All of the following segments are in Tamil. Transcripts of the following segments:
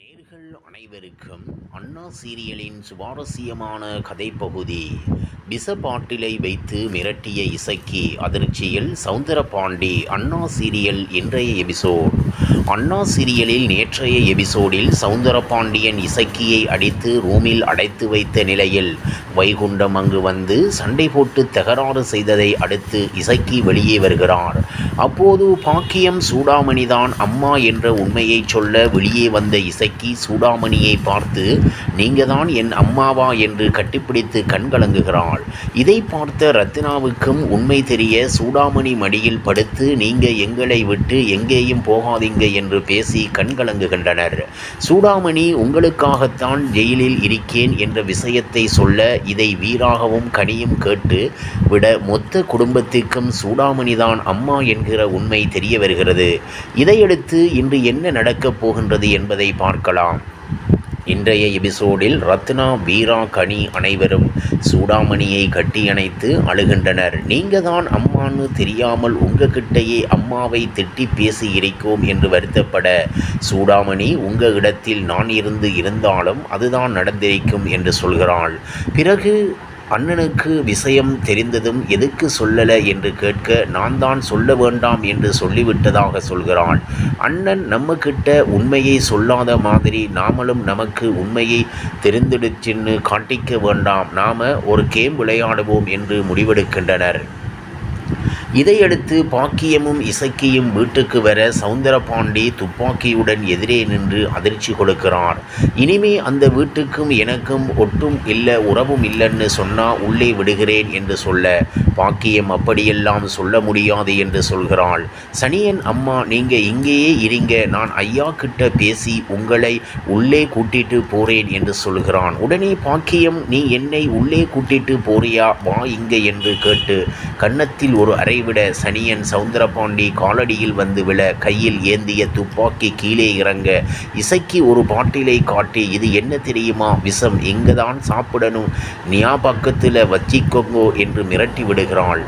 நேர்கள் அனைவருக்கும் அண்ணா சீரியலின் சுவாரஸ்யமான கதைப்பகுதி. விஷப்பாட்டிலை வைத்து மிரட்டிய இசக்கி அதிர்ச்சியில் சௌந்தரபாண்டி. அண்ணா சீரியல் இன்றைய எபிசோட். அண்ணா சீரியலில் நேற்றைய எபிசோடில் சௌந்தரபாண்டியன் இசக்கியை அடித்து ரூமில் அடைத்து வைத்த நிலையில் வைகுண்டம் அங்கு வந்து சண்டை போட்டு தகராறு செய்ததை அடுத்து இசக்கி வெளியே வருகிறார். அப்போது பாக்கியம் சூடாமணிதான் அம்மா என்ற உண்மையை சொல்ல வெளியே வந்த இசக்கி சூடாமணியை பார்த்து, நீங்க தான் என் அம்மாவா என்று கட்டிப்பிடித்து கண்கலங்குகிறாள். இதை பார்த்த ரத்னாவுக்கும் உண்மை தெரிய சூடாமணி மடியில் படுத்து, நீங்க எங்களை விட்டு எங்கேயும் போகாதீங்க என்று பேசி கண்கலங்குகின்றனர். சூடாமணி உங்களுக்காகத்தான் ஜெயிலில் இருக்கேன் என்ற விஷயத்தை சொல்ல இதை வீராகவும் கனியும் கேட்டு விட மொத்த குடும்பத்திற்கும் சூடாமணிதான் அம்மா என்கிற உண்மை தெரிய வருகிறது. இதையடுத்து இன்று என்ன நடக்கப் போகின்றது என்பதை பார்க்கலாம். இன்றைய எபிசோடில் ரத்னா, வீரா, கனி அனைவரும் சூடாமணியை கட்டியணைத்து அழுகின்றனர். நீங்க தான் அம்மான்னு தெரியாமல் உங்ககிட்டயே அம்மாவை திட்டி பேசி இருக்கோம் என்று வருத்தப்பட, சூடாமணி உங்க இடத்தில் நான் இருந்தாலும் அதுதான் நடந்திருக்கும் என்று சொல்கிறாள். பிறகு அண்ணனுக்கு விஷயம் தெரிந்ததும் எதுக்கு சொல்லலை என்று கேட்க, நான் தான் சொல்ல வேண்டாம் என்று சொல்லிவிட்டதாக சொல்கிறான். அண்ணன் நம்மக்கிட்ட உண்மையை சொல்லாத மாதிரி நாமளும் நமக்கு உண்மையை தெரிந்துடுச்சுன்னு காட்டிக்க வேண்டாம், நாம ஒரு கேம் விளையாடுவோம் என்று முடிவெடுக்கின்றனர். இதையடுத்து பாக்கியமும் இசக்கியும் வீட்டுக்கு வர சௌந்தரபாண்டி துப்பாக்கியுடன் எதிரே நின்று அதிர்ச்சி கொடுக்கிறார். இனிமே அந்த வீட்டுக்கும் எனக்கும் ஒட்டும் இல்லை, உறவும் இல்லைன்னு சொன்னா உள்ளே விடுகிறேன் என்று சொல்ல, பாக்கியம் அப்படியெல்லாம் சொல்ல முடியாது என்று சொல்கிறாள். சனியன் அம்மா, நீங்க இங்கேயே இருங்க, நான் ஐயா கிட்ட பேசி உங்களை உள்ளே கூட்டிட்டு போறேன் என்று சொல்கிறான். உடனே பாக்கியம், நீ என்னை உள்ளே கூட்டிட்டு போறியா, வா இங்க என்று கேட்டு கன்னத்தில் ஒரு அறை விட சனியன் சௌந்தரபாண்டி காலடியில் வந்து விழ, கையில் ஏந்திய துப்பாக்கி கீழே இறங்க, இசைக்கு ஒரு பாட்டிலை காட்டி, இது என்ன தெரியுமா, விஷம், இங்கதான் சாப்பிடணும், ஞாபகத்தில் வச்சிக்கோங்கோ என்று மிரட்டி விடுகிறாள்.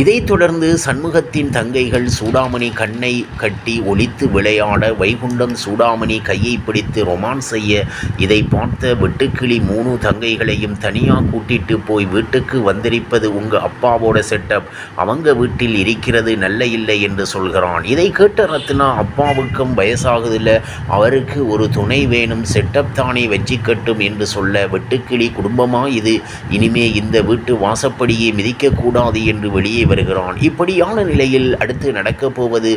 இதைத் தொடர்ந்து சண்முகத்தின் தங்கைகள் சூடாமணி கண்ணை கட்டி ஒளித்து விளையாட, வைகுண்டம் சூடாமணி கையை பிடித்து ரொமான்ஸ் செய்ய, இதை பார்த்த வெட்டுக்கிளி 3 தங்கைகளையும் தனியாக கூட்டிட்டு போய், வீட்டுக்கு வந்திருப்பது உங்க அப்பாவோட செட்டப், அவங்க வீட்டில் இருக்கிறது நல்ல இல்லை என்று சொல்கிறான். இதை கேட்ட ரத்னா, அப்பாவுக்கும் வயசாகுதில்ல, அவருக்கு ஒரு துணை வேணும், செட்டப் தானே வச்சிக்கட்டும் என்று சொல்ல, வெட்டுக்கிளி குடும்பமா இது, இனிமே இந்த வீட்டு வாசப்படியை மிதிக்கக்கூடாது என்று வெளியே வருகிறான். இப்படியான நிலையில் அடுத்து நடக்கப் போவது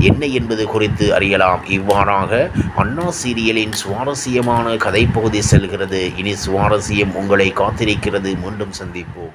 என்ன என்பது குறித்து அறியலாம். இவ்வாறாக அண்ணா சீரியலின் சுவாரஸ்யமான கதைப்பகுதி செல்கிறது. இனி சுவாரஸ்யம் உங்களை காத்திருக்கிறது. மீண்டும் சந்திப்போம்.